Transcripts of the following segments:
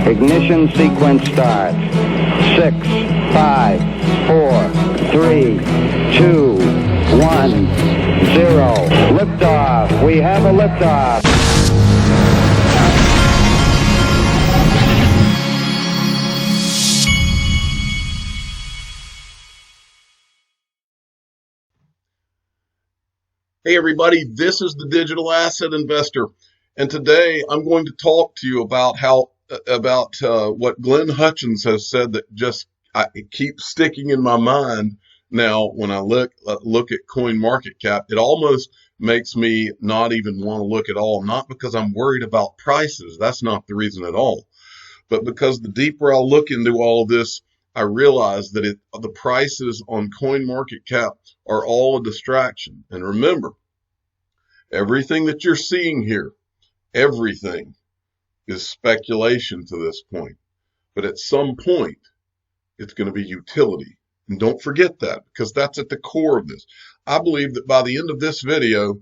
Ignition sequence starts. 6, 5, 4, 3, 2, 1, 0. Liftoff. We have a liftoff. Hey everybody, this is the Digital Asset Investor, and today I'm going to talk to you about what Glenn Hutchins has said that it keeps sticking in my mind now when I look at CoinMarketCap. It almost makes me not even want to look at all, not because I'm worried about prices, that's not the reason at all, but because the deeper I look into all of this, I realize that the prices on CoinMarketCap are all a distraction. And remember, everything that you're seeing here, everything is speculation to this point. But at some point, it's going to be utility. And don't forget that, because that's at the core of this. I believe that by the end of this video,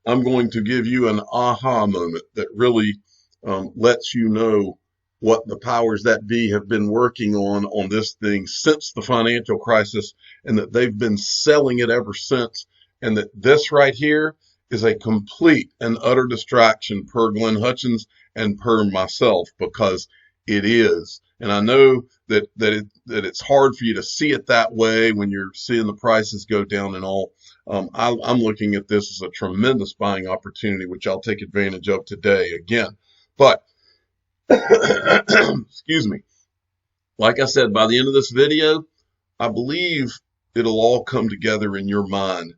I'm going to give you an aha moment that really lets you know what the powers that be have been working on this thing since the financial crisis, and that they've been selling it ever since, and that this right here is a complete and utter distraction per Glenn Hutchins and per myself, because it is. And I know that it's hard for you to see it that way when you're seeing the prices go down and all. I'm looking at this as a tremendous buying opportunity, which I'll take advantage of today again. But excuse me. Like I said, by the end of this video, I believe it'll all come together in your mind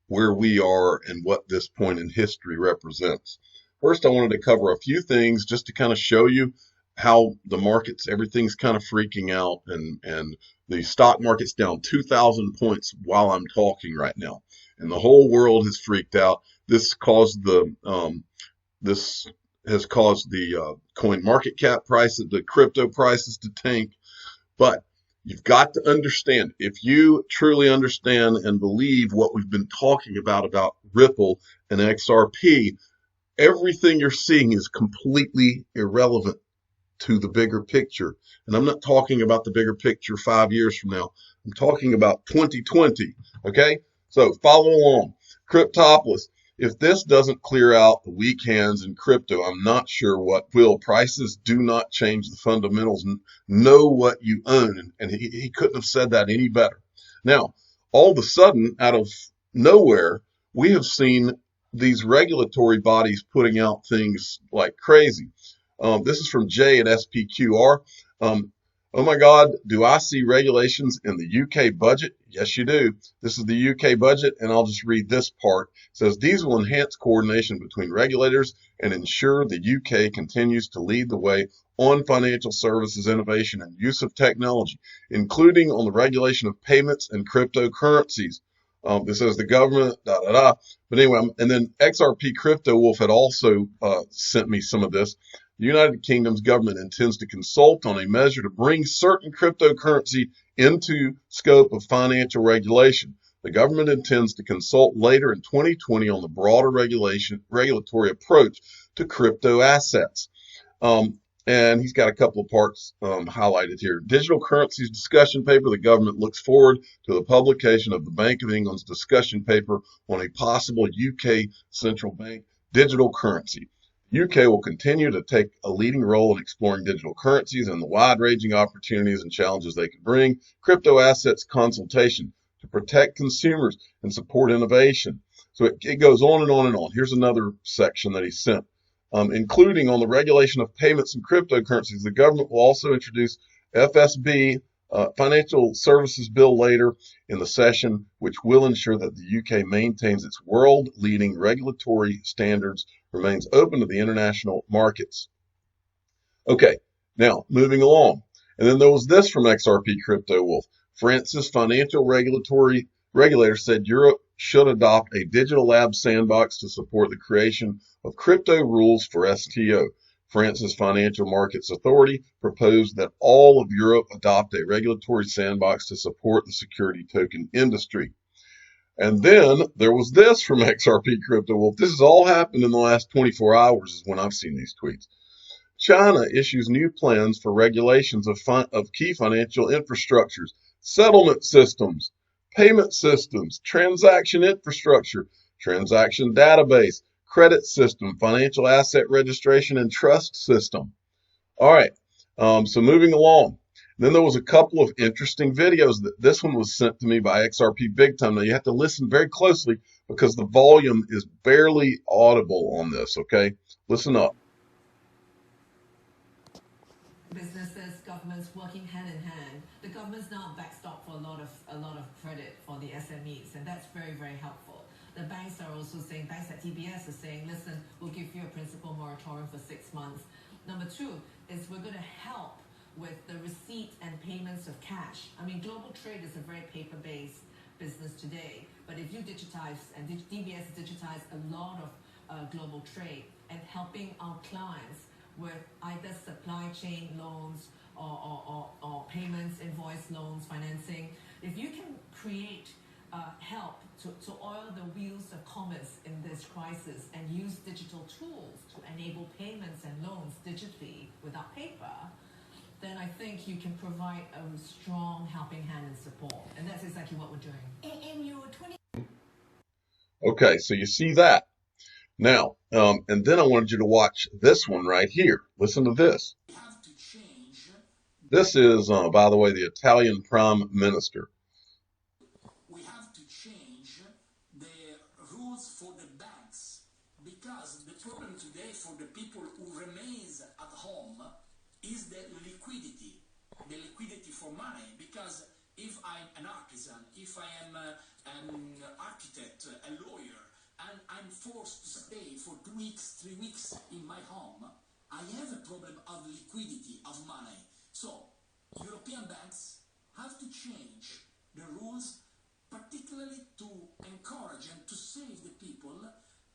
where we are and what this point in history represents. First, I wanted to cover a few things just to kind of show you how the markets, everything's kind of freaking out, and the stock market's down 2,000 points while I'm talking right now, and the whole world has freaked out. This has caused the coin market cap prices, the crypto prices to tank. But you've got to understand, if you truly understand and believe what we've been talking about Ripple and XRP, everything you're seeing is completely irrelevant to the bigger picture. And I'm not talking about the bigger picture 5 years from now. I'm talking about 2020. Okay? So follow along. Cryptopolis. If this doesn't clear out the weak hands in crypto, I'm not sure what will. Prices do not change the fundamentals. Know what you own. And he couldn't have said that any better. Now, all of a sudden, out of nowhere, we have seen these regulatory bodies putting out things like crazy. This is from Jay at SPQR. Oh my God, do I see regulations in the UK budget? Yes, you do. This is the UK budget, and I'll just read this part. It says, these will enhance coordination between regulators and ensure the UK continues to lead the way on financial services innovation and use of technology, including on the regulation of payments and cryptocurrencies. This says the government, But anyway, and then XRP Crypto Wolf had also sent me some of this. The United Kingdom's government intends to consult on a measure to bring certain cryptocurrency into scope of financial regulation. The government intends to consult later in 2020 on the broader regulatory approach to crypto assets. And he's got a couple of parts highlighted here. Digital currencies discussion paper. The government looks forward to the publication of the Bank of England's discussion paper on a possible UK central bank digital currency. UK will continue to take a leading role in exploring digital currencies and the wide-ranging opportunities and challenges they can bring. Crypto assets consultation to protect consumers and support innovation. So it goes on and on and on. Here's another section that he sent. Including on the regulation of payments and cryptocurrencies. The government will also introduce FSB, Financial Services Bill later in the session, which will ensure that the UK maintains its world-leading regulatory standards, remains open to the international markets. Okay, now moving along. And then there was this from XRP Crypto Wolf. France's financial regulator said Europe should adopt a digital lab sandbox to support the creation of crypto rules for STO. France's Financial Markets Authority proposed that all of Europe adopt a regulatory sandbox to support the security token industry. And then there was this from XRP Crypto Wolf. This has all happened in the last 24 hours is when I've seen these tweets. China issues new plans for regulations of key financial infrastructures, settlement systems, payment systems, transaction infrastructure, transaction database, credit system, financial asset registration, and trust system. All right, so moving along. Then there was a couple of interesting videos. This one was sent to me by XRP Big Time. Now you have to listen very closely because the volume is barely audible on this, okay? Listen up. Businesses, governments working hand in hand. The government's now backstop for a lot of credit for the SMEs, and that's very, very helpful. The banks are also saying, banks at TBS are saying, listen, we'll give you a principal moratorium for 6 months. Number two is we're going to help with the receipt and payments of cash. I mean, global trade is a very paper-based business today, but if you digitize, and DBS digitize a lot of global trade and helping our clients with either supply chain loans or payments, invoice loans, financing, if you can create help to oil the wheels of commerce in this crisis and use digital tools to enable payments and loans digitally without paper, then I think you can provide a strong helping hand and support. And that's exactly what we're doing. In your 20... Okay, so you see that. Now, and then I wanted you to watch this one right here. Listen to this. This is, by the way, the Italian Prime Minister. We have to change the rules for the banks because the problem today for the people who remains at home is the liquidity for money. Because if I'm an artisan, if I am an architect, a lawyer, and I'm forced to stay for 2 weeks, 3 weeks in my home, I have a problem of liquidity, of money. So, European banks have to change the rules, particularly to encourage and to save the people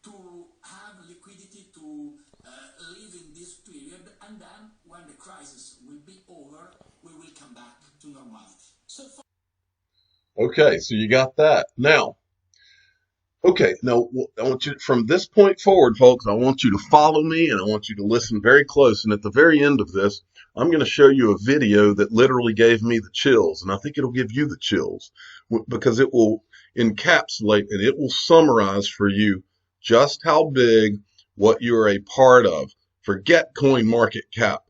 to have liquidity to live in this period, and then when the crisis will be over, we will come back to normality. Okay, so you got that. Now, okay, now I want you, from this point forward, folks, I want you to follow me and I want you to listen very close. And at the very end of this, I'm going to show you a video that literally gave me the chills. And I think it'll give you the chills because it will encapsulate and it will summarize for you just how big what you're a part of. Forget coin market cap.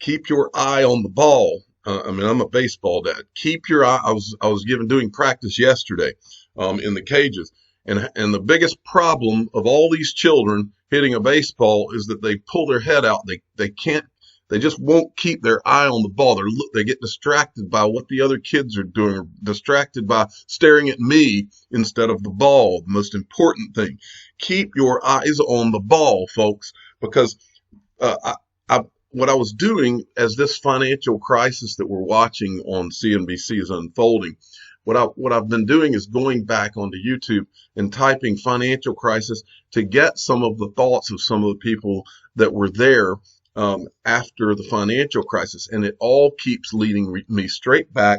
Keep your eye on the ball. I'm a baseball dad. Keep your eye. I was doing practice yesterday in the cages. And the biggest problem of all these children hitting a baseball is that they pull their head out. They just won't keep their eye on the ball. They get distracted by what the other kids are doing, or distracted by staring at me instead of the ball. The most important thing, keep your eyes on the ball, folks, because what I was doing as this financial crisis that we're watching on CNBC is unfolding, what I've been doing is going back onto YouTube and typing financial crisis to get some of the thoughts of some of the people that were there after the financial crisis. And it all keeps leading me straight back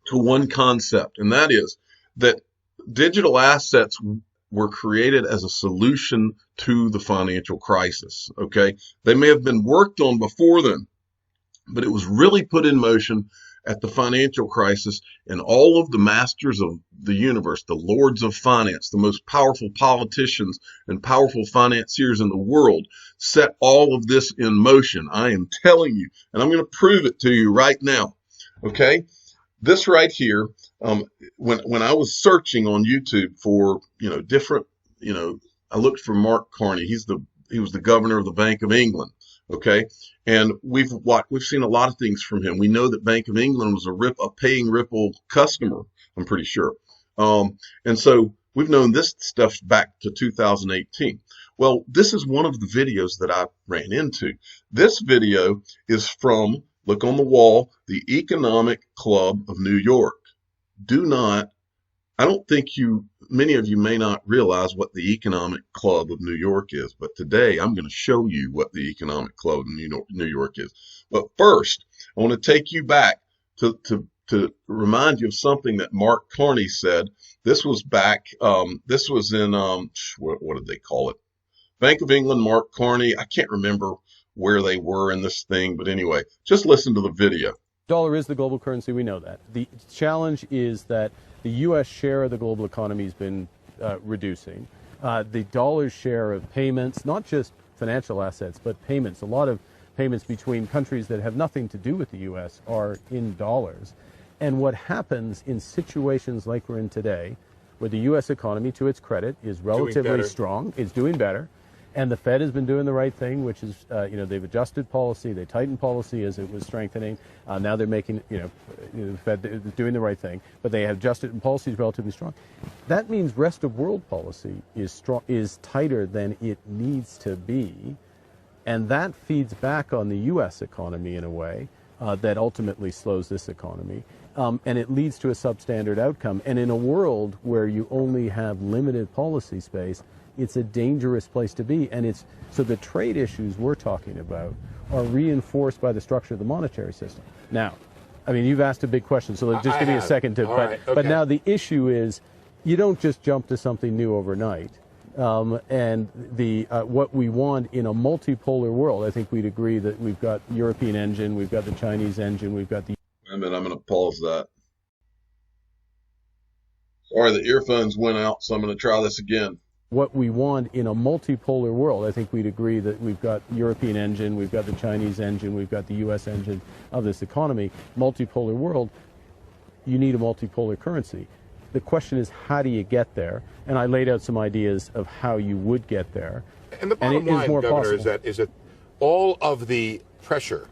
to one concept, and that is that digital assets were created as a solution to the financial crisis, okay? They may have been worked on before then, but it was really put in motion at the financial crisis, and all of the masters of the universe, the lords of finance, the most powerful politicians and powerful financiers in the world, set all of this in motion. I am telling you, and I'm going to prove it to you right now, okay? This right here, when I was searching on YouTube for, different, I looked for Mark Carney. He was the governor of the Bank of England. Okay. And we've seen a lot of things from him. We know that Bank of England was a paying Ripple customer, I'm pretty sure. And so we've known this stuff back to 2018. Well, this is one of the videos that I ran into. This video is from, look on the wall, the Economic Club of New York. I don't think many of you may not realize what the Economic Club of New York is, but today I'm going to show you what the Economic Club of New York is. But first, I want to take you back to remind you of something that Mark Carney said. This was this was in, what did they call it? Bank of England, Mark Carney. I can't remember where they were in this thing. But anyway, just listen to the video. Dollar is the global currency. We know that. The challenge is that the U.S. share of the global economy has been reducing. The dollar's share of payments, not just financial assets, but payments, a lot of payments between countries that have nothing to do with the U.S. are in dollars. And what happens in situations like we're in today, where the U.S. economy, to its credit, is relatively strong, is doing better, and the Fed has been doing the right thing, which is, they've adjusted policy, they tightened policy as it was strengthening. Now they're making, the Fed is doing the right thing, but they have adjusted and policy is relatively strong. That means rest of world policy is tighter than it needs to be, and that feeds back on the U.S. economy in a way that ultimately slows this economy. And it leads to a substandard outcome. And in a world where you only have limited policy space, it's a dangerous place to be. And so the trade issues we're talking about are reinforced by the structure of the monetary system. Now, I mean, you've asked a big question, so just give me a second to. But now the issue is, you don't just jump to something new overnight. And what we want in a multipolar world, I think we'd agree that we've got European engine, we've got the Chinese engine, we've got the. I'm going to pause that. Sorry, the earphones went out, so I'm going to try this again. What we want in a multipolar world, I think we'd agree that we've got European engine, we've got the Chinese engine, we've got the U.S. engine of this economy. Multipolar world, you need a multipolar currency. The question is, how do you get there? And I laid out some ideas of how you would get there. And the bottom line, Governor, is that all of the pressure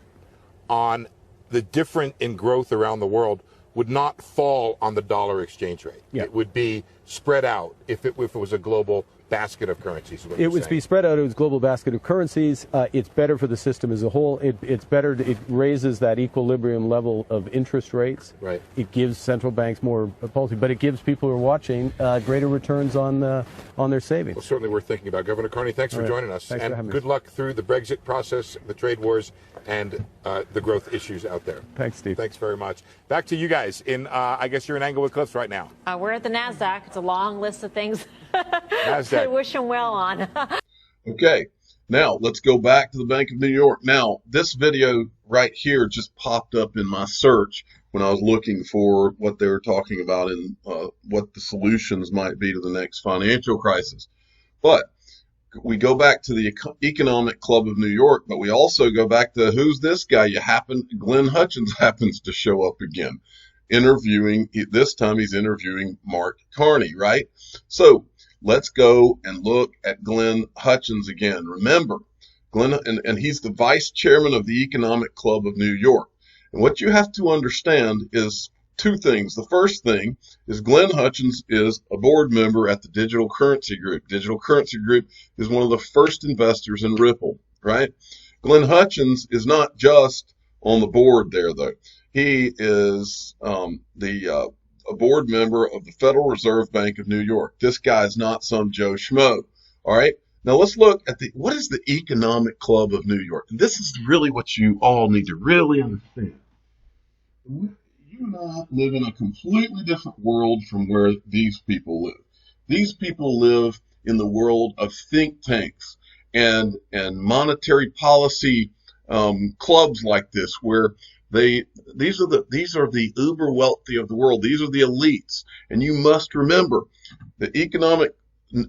on the difference in growth around the world would not fall on the dollar exchange rate. Yeah. It would be spread out if it was a global basket of currencies. It would be spread out as a global basket of currencies. It's better for the system as a whole. It's better. It raises that equilibrium level of interest rates. Right. It gives central banks more policy, but it gives people who are watching greater returns on their savings. Well, certainly worth thinking about. Governor Carney, thanks for joining us. Thanks for having me. Good luck through the Brexit process, the trade wars, and the growth issues out there. Thanks, Steve. Thanks very much. Back to you guys. I guess you're in Englewood Cliffs right now. We're at the NASDAQ. It's a long list of things NASDAQ. to wish them well on. Okay, now let's go back to the Bank of New York. Now, this video right here just popped up in my search when I was looking for what they were talking about and what the solutions might be to the next financial crisis. But we go back to the Economic Club of New York, but we also go back to who's this guy? Glenn Hutchins happens to show up again, this time he's interviewing Mark Carney, right? So let's go and look at Glenn Hutchins again. Remember, Glenn, and he's the vice chairman of the Economic Club of New York. And what you have to understand is two things. The first thing is Glenn Hutchins is a board member at the Digital Currency Group. Digital Currency Group is one of the first investors in Ripple, right? Glenn Hutchins is not just on the board there, though. He is a board member of the Federal Reserve Bank of New York. This guy is not some Joe Schmo, all right? Now let's look at what is the Economic Club of New York? And this is really what you all need to really understand. You and I live in a completely different world from where these people live. These people live in the world of think tanks and monetary policy clubs like this, where these are the uber wealthy of the world. These are the elites, and you must remember the Economic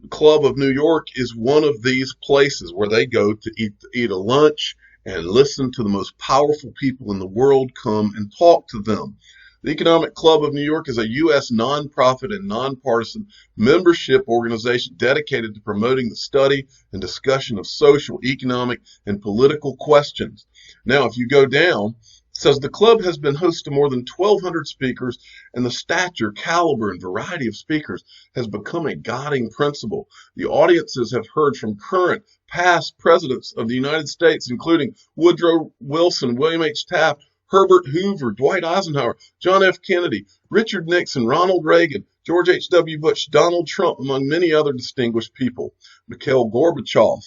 Club of New York is one of these places where they go to eat a lunch and listen to the most powerful people in the world come and talk to them. The Economic Club of New York is a U.S. nonprofit and nonpartisan membership organization dedicated to promoting the study and discussion of social, economic, and political questions. Now, if you go down, it says the club has been host to more than 1,200 speakers, and the stature, caliber, and variety of speakers has become a guiding principle. The audiences have heard from current, past presidents of the United States, including Woodrow Wilson, William H. Taft, Herbert Hoover, Dwight Eisenhower, John F. Kennedy, Richard Nixon, Ronald Reagan, George H.W. Bush, Donald Trump, among many other distinguished people, Mikhail Gorbachev,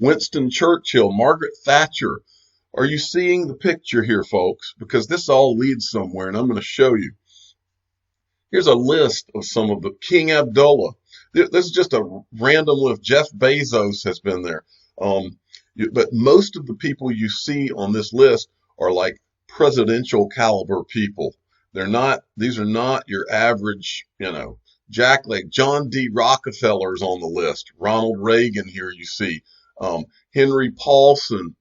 Winston Churchill, Margaret Thatcher. Are you seeing the picture here, folks? Because this all leads somewhere, and I'm going to show you. Here's a list of some of the King Abdullah. This is just a random list. Jeff Bezos has been there. But most of the people you see on this list are like presidential caliber people. These are not your average, John D. Rockefeller's on the list. Ronald Reagan here you see. Henry Paulson,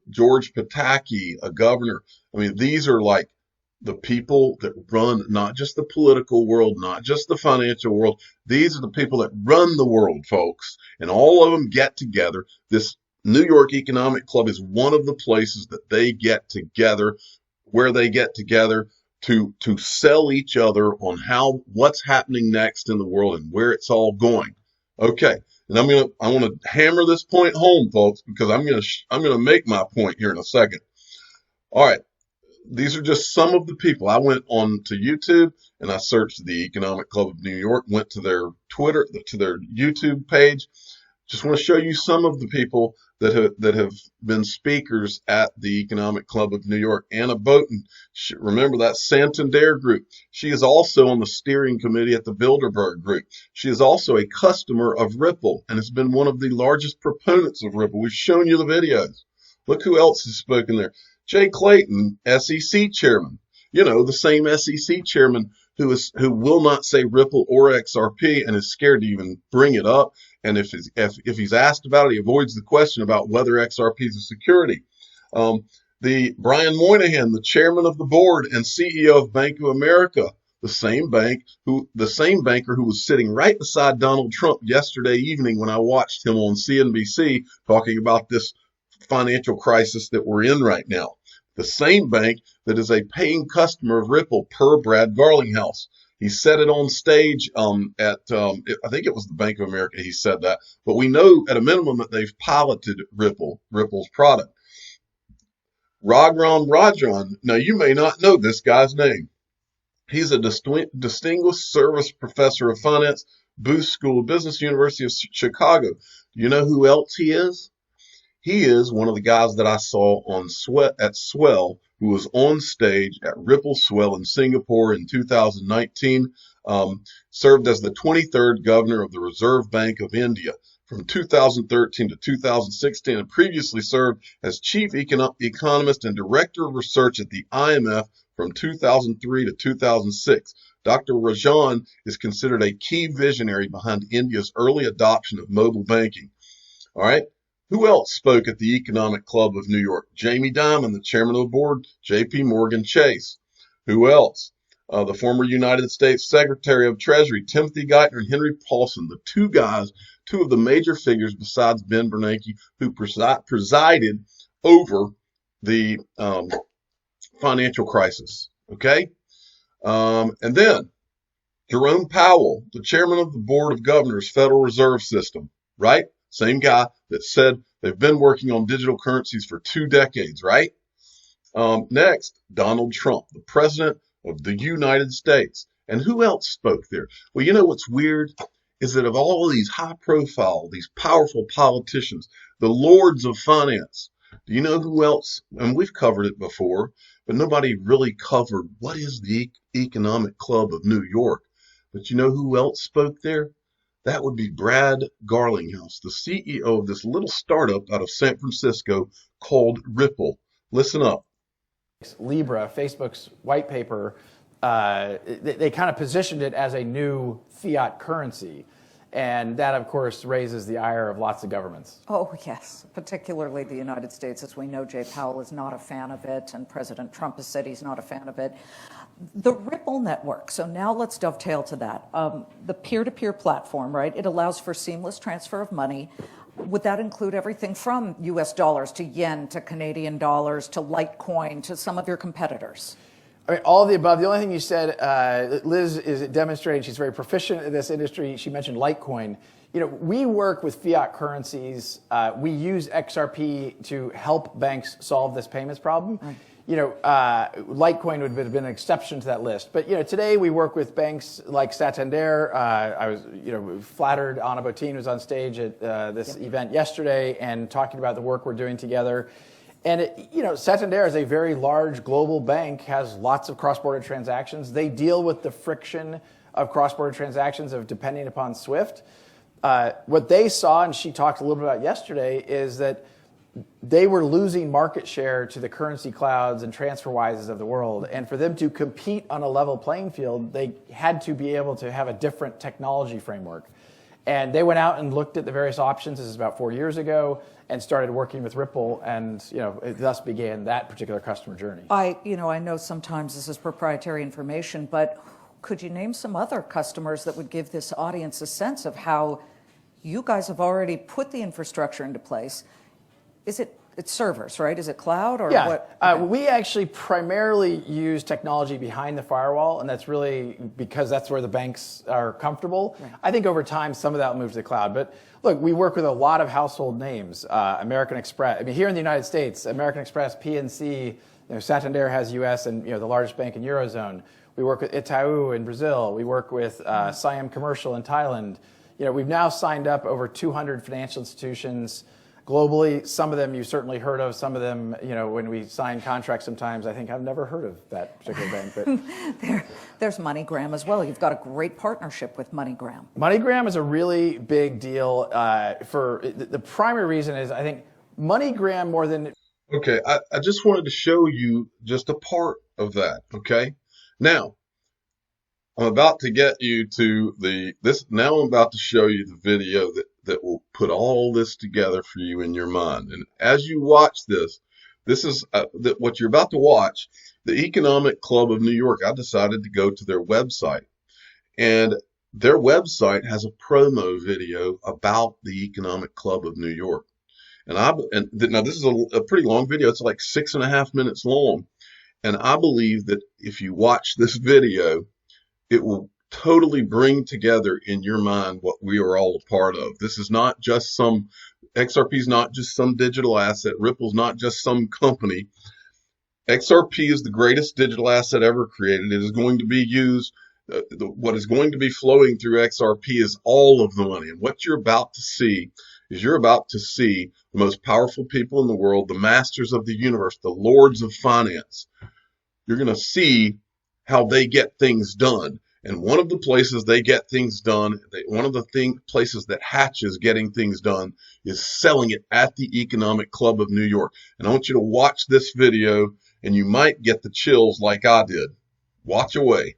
George Pataki, a governor. I mean, these are like the people that run not just the political world, not just the financial world. These are the people that run the world, folks. And all of them get together. This New York Economic Club is one of the places that they get together, where they get together to sell each other on what's happening next in the world and where it's all going. Okay. And I want to hammer this point home, folks, because I'm going to make my point here in a second. All right. These are just some of the people. I went on to YouTube and I searched the Economic Club of New York, went to their Twitter, to their YouTube page. Just want to show you some of the people that have been speakers at the Economic Club of New York. Anna Boaton, remember that Santander group. She is also on the steering committee at the Bilderberg group. She is also a customer of Ripple and has been one of the largest proponents of Ripple. We've shown you the videos. Look who else has spoken there. Jay Clayton, SEC chairman. The same SEC chairman who will not say Ripple or XRP and is scared to even bring it up. And if he's asked about it, he avoids the question about whether XRP is a security. The Brian Moynihan, the chairman of the board and CEO of Bank of America, the same banker who was sitting right beside Donald Trump yesterday evening when I watched him on CNBC talking about this financial crisis that we're in right now. The same bank that is a paying customer of Ripple per Brad Garlinghouse. He said it on stage I think it was the Bank of America he said that. But we know at a minimum that they've piloted Ripple's product. Raghuram Rajan, now you may not know this guy's name. He's a distinguished service professor of finance, Booth School of Business, University of Chicago. You know who else he is? He is one of the guys that I saw at Swell, who was on stage at Ripple Swell in Singapore in 2019, served as the 23rd governor of the Reserve Bank of India from 2013 to 2016, and previously served as chief economist and director of research at the IMF from 2003 to 2006. Dr. Rajan is considered a key visionary behind India's early adoption of mobile banking. All right. Who else spoke at the Economic Club of New York? Jamie Dimon, the chairman of the board, J.P. Morgan Chase. Who else? The former United States Secretary of Treasury, Timothy Geithner and Henry Paulson, the two of the major figures besides Ben Bernanke, who presided over the financial crisis. Okay? And then Jerome Powell, the chairman of the Board of Governors, Federal Reserve System, right? Same guy that said they've been working on digital currencies for 2 decades, right? Next, Donald Trump, the president of the United States. And who else spoke there? Well, you know what's weird is that of all of these high profile, these powerful politicians, the lords of finance, do you know who else? And we've covered it before, but nobody really covered what is the Economic Club of New York. But you know who else spoke there? That would be Brad Garlinghouse, the CEO of this little startup out of San Francisco called Ripple. Listen up. Libra, Facebook's white paper, they kind of positioned it as a new fiat currency. And that, of course, raises the ire of lots of governments. Oh, yes, particularly the United States. As we know, Jay Powell is not a fan of it, and President Trump has said he's not a fan of it. The Ripple network, so now let's dovetail to that. The peer-to-peer platform, right? It allows for seamless transfer of money. Would that include everything from US dollars to yen to Canadian dollars to Litecoin to some of your competitors? I mean, all of the above. The only thing you said, Liz is demonstrating she's very proficient in this industry. She mentioned Litecoin. We work with fiat currencies. We use XRP to help banks solve this payments problem. Right. Litecoin would have been an exception to that list. But, today we work with banks like Santander. I was, flattered Anna Botin was on stage at this event yesterday and talking about the work we're doing together. And, Santander is a very large global bank, has lots of cross-border transactions. They deal with the friction of cross-border transactions of depending upon SWIFT. What they saw, and she talked a little bit about yesterday, is that they were losing market share to the currency clouds and TransferWises of the world. And for them to compete on a level playing field, they had to be able to have a different technology framework. And they went out and looked at the various options. This is about 4 years ago, and started working with Ripple, and it thus began that particular customer journey. I know sometimes this is proprietary information, but could you name some other customers that would give this audience a sense of how you guys have already put the infrastructure into place? It's servers, right? Is it cloud or what? Okay. We actually primarily use technology behind the firewall, and that's really because that's where the banks are comfortable. Right. I think over time, some of that will move to the cloud. But look, we work with a lot of household names. American Express. I mean, here in the United States, American Express, PNC, Santander has U.S. and the largest bank in Eurozone. We work with Itaú in Brazil. We work with Siam Commercial in Thailand. We've now signed up over 200 financial institutions globally. Some of them you certainly heard of. Some of them, when we sign contracts sometimes, I think I've never heard of that particular bank. But there's MoneyGram as well. You've got a great partnership with MoneyGram. MoneyGram is a really big deal. For the primary reason is I think MoneyGram more than... Okay, I just wanted to show you just a part of that, okay? Now, I'm about to get you to now I'm about to show you the video that will put all this together for you in your mind. And as you watch this is what you're about to watch, the Economic Club of New York. I decided to go to their website, and their website has a promo video about the Economic Club of New York. Now this is a pretty long video. It's like 6.5 minutes long. And I believe that if you watch this video, it will totally bring together in your mind what we are all a part of. This is not just XRP is not just some digital asset. Ripple's not just some company. XRP is the greatest digital asset ever created. It is going to be used. What is going to be flowing through XRP is all of the money. And what you're about to see is the most powerful people in the world, the masters of the universe, the lords of finance. You're going to see how they get things done. And one of the places they get things done, one of the places that hatches getting things done is selling it at the Economic Club of New York. And I want you to watch this video, and you might get the chills like I did. Watch away.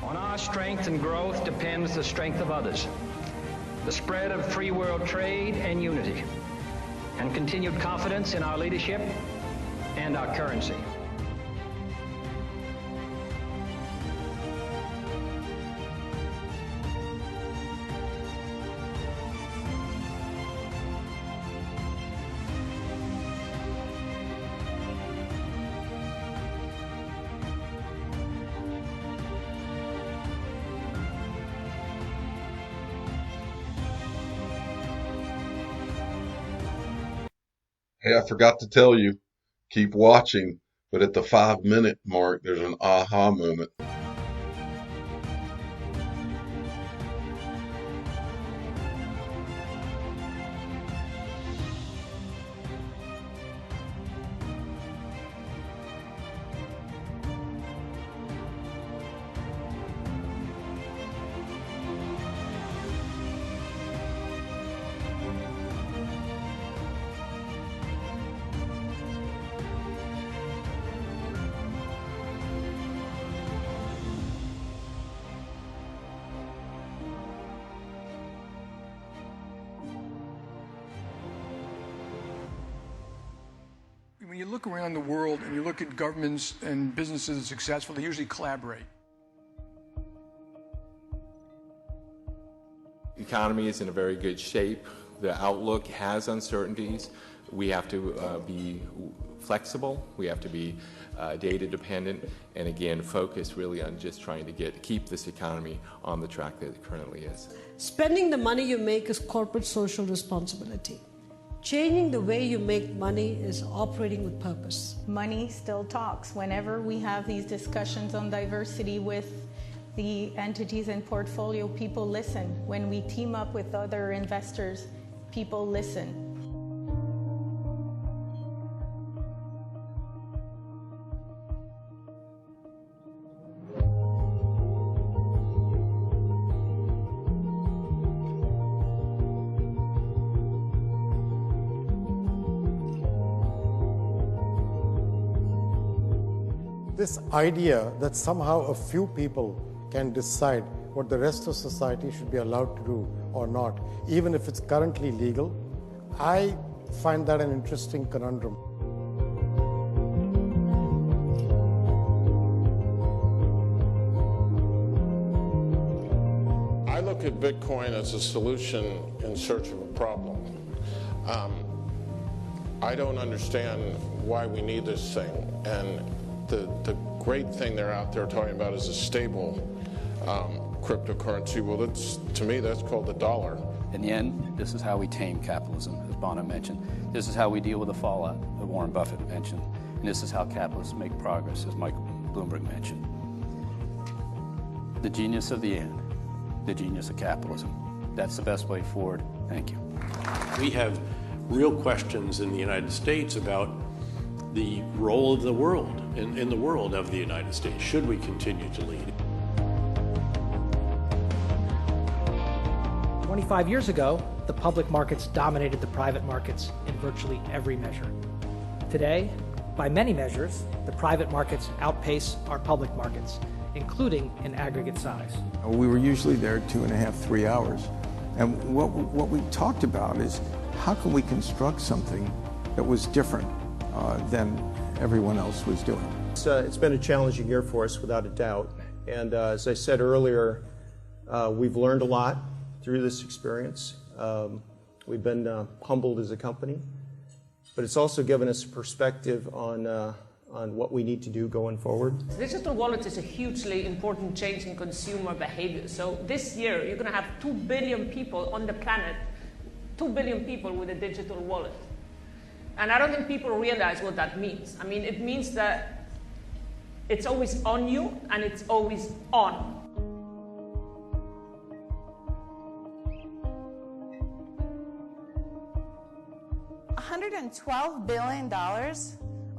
On our strength and growth depends the strength of others, the spread of free world trade and unity, and continued confidence in our leadership and our currency. Hey, I forgot to tell you, keep watching, but at the 5-minute mark, there's an aha moment. When you look around the world and you look at governments and businesses that are successful, they usually collaborate. The economy is in a very good shape. The outlook has uncertainties. We have to be flexible. We have to be data dependent, and again, focus really on just trying to keep this economy on the track that it currently is. Spending the money you make is corporate social responsibility. Changing the way you make money is operating with purpose. Money still talks. Whenever we have these discussions on diversity with the entities in portfolio, people listen. When we team up with other investors, people listen. This idea that somehow a few people can decide what the rest of society should be allowed to do or not, even if it's currently legal, I find that an interesting conundrum. I look at Bitcoin as a solution in search of a problem. I don't understand why we need this thing, and the great thing they're out there talking about is a stable cryptocurrency. Well, to me, that's called the dollar. In the end, this is how we tame capitalism, as Bono mentioned. This is how we deal with the fallout, that Warren Buffett mentioned. And this is how capitalists make progress, as Mike Bloomberg mentioned. The genius of the end, the genius of capitalism. That's the best way forward. Thank you. We have real questions in the United States about the role of the world, in the world of the United States. Should we continue to lead? 25 years ago, the public markets dominated the private markets in virtually every measure. Today, by many measures, the private markets outpace our public markets, including in aggregate size. We were usually there 2.5, 3 hours. And what we talked about is how can we construct something that was different than everyone else was doing. It's been a challenging year for us, without a doubt. And as I said earlier, we've learned a lot through this experience. We've been humbled as a company, but it's also given us a perspective on what we need to do going forward. Digital wallet is a hugely important change in consumer behavior. So this year, you're going to have 2 billion people on the planet, 2 billion people with a digital wallet. And I don't think people realize what that means. I mean, it means that it's always on you and it's always on. $112 billion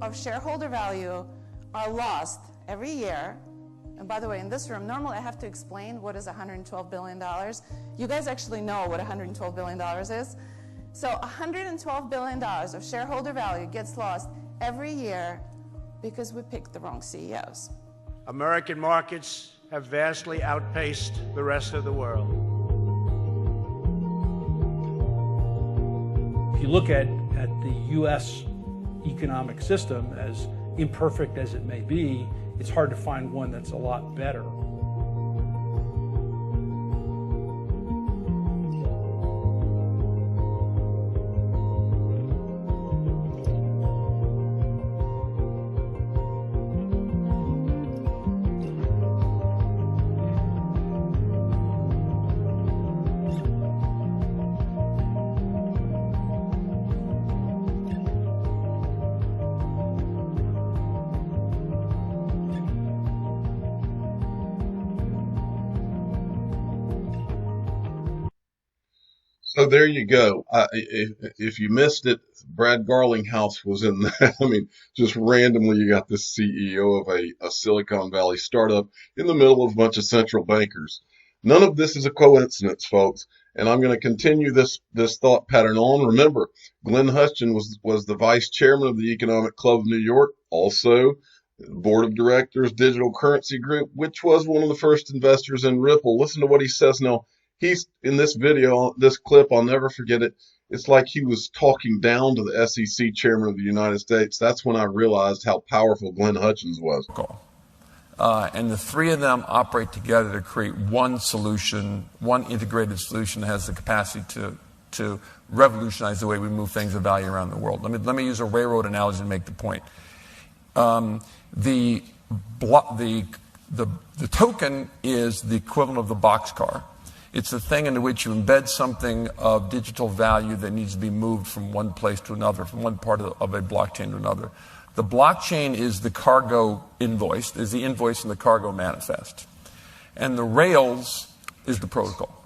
of shareholder value are lost every year. And by the way, in this room, normally I have to explain what is $112 billion. You guys actually know what $112 billion is. So $112 billion of shareholder value gets lost every year because we picked the wrong CEOs. American markets have vastly outpaced the rest of the world. If you look at the U.S. economic system, as imperfect as it may be, it's hard to find one that's a lot better. So there you go. If you missed it, Brad Garlinghouse was in that. I mean, just randomly, you got this CEO of a Silicon Valley startup in the middle of a bunch of central bankers. None of this is a coincidence, folks. And I'm going to continue this thought pattern on. Remember, Glenn Hutchin was the vice chairman of the Economic Club of New York, also board of directors, Digital Currency Group, which was one of the first investors in Ripple. Listen to what he says now. He's in this video, this clip, I'll never forget it. It's like he was talking down to the SEC chairman of the United States. That's when I realized how powerful Glenn Hutchins was. And the three of them operate together to create one solution, one integrated solution that has the capacity to revolutionize the way we move things of value around the world. Let me use a railroad analogy to make the point. The token is the equivalent of the boxcar. It's the thing into which you embed something of digital value that needs to be moved from one place to another, from one part of a blockchain to another. The blockchain is the cargo invoice, is the invoice in the cargo manifest. And the rails is the protocol.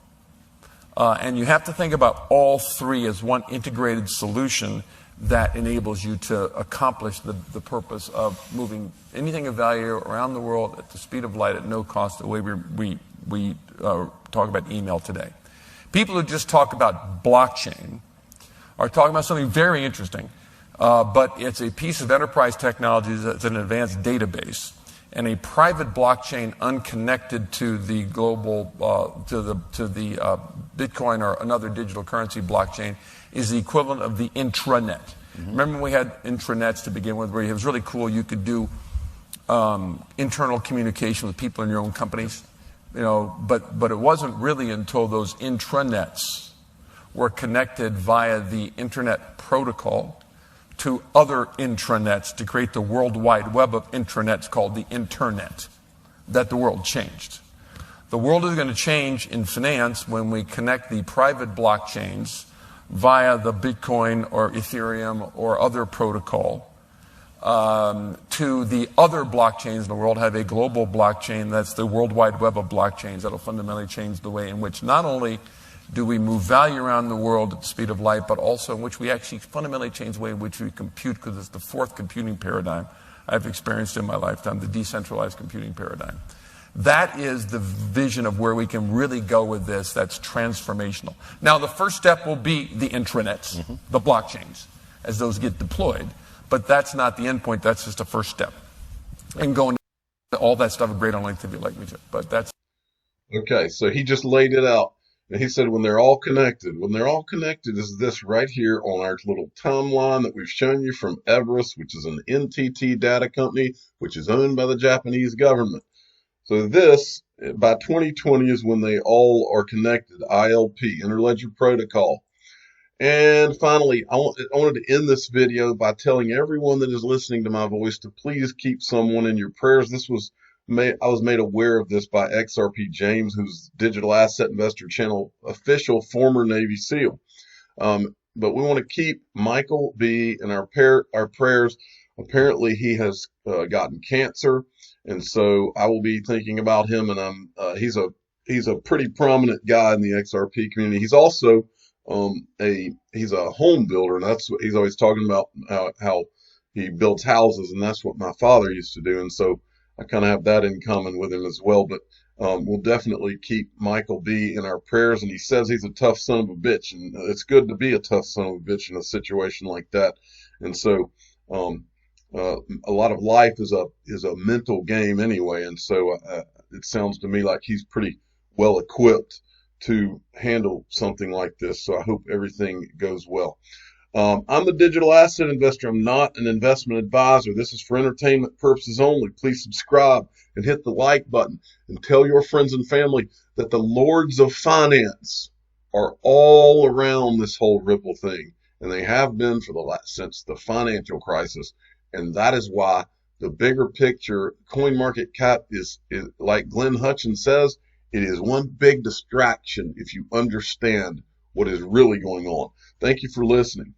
And you have to think about all three as one integrated solution that enables you to accomplish the purpose of moving anything of value around the world at the speed of light at no cost, the way we talk about email today. People who just talk about blockchain are talking about something very interesting, but it's a piece of enterprise technology that's an advanced database. And a private blockchain unconnected to the global, to the Bitcoin or another digital currency blockchain is the equivalent of the intranet. Mm-hmm. Remember we had intranets to begin with, where it was really cool. You could do internal communication with people in your own companies, but it wasn't really until those intranets were connected via the internet protocol to other intranets to create the World Wide Web of intranets called the internet that the world changed. The world is going to change in finance when we connect the private blockchains via the Bitcoin or Ethereum or other protocol to the other blockchains in the world, have a global blockchain that's the World Wide Web of blockchains that'll fundamentally change the way in which not only do we move value around the world at the speed of light, but also in which we actually fundamentally change the way in which we compute, because it's the fourth computing paradigm I've experienced in my lifetime, the decentralized computing paradigm. That is the vision of where we can really go with this. That's transformational. Now, the first step will be the intranets, mm-hmm. the blockchains, as those get deployed. But that's not the end point. That's just a first step. And going into all that stuff, great on length if you like me to. But that's... Okay, so he just laid it out. And he said when they're all connected is this right here on our little timeline that we've shown you from Everest, which is an NTT data company, which is owned by the Japanese government. So this, by 2020, is when they all are connected, ILP, Interledger Protocol. And finally, I wanted to end this video by telling everyone that is listening to my voice to please keep someone in your prayers. I was made aware of this by XRP James, who's Digital Asset Investor Channel official, former Navy SEAL. But we want to keep Michael B. in our prayers. Apparently, he has gotten cancer, and so I will be thinking about him. And he's a pretty prominent guy in the XRP community. He's also he's a home builder, and that's what he's always talking about, how he builds houses, and that's what my father used to do. And so I kind of have that in common with him as well. But we'll definitely keep Michael B. in our prayers. And he says he's a tough son of a bitch, and it's good to be a tough son of a bitch in a situation like that. And so a lot of life is a mental game anyway. And so it sounds to me like he's pretty well equipped to handle something like this. So I hope everything goes well. I'm a digital asset investor. I'm not an investment advisor. This is for entertainment purposes only. Please subscribe and hit the like button and tell your friends and family that the lords of finance are all around this whole Ripple thing. And they have been since the financial crisis. And that is why the bigger picture, coin market cap is like Glenn Hutchins says, it is one big distraction if you understand what is really going on. Thank you for listening.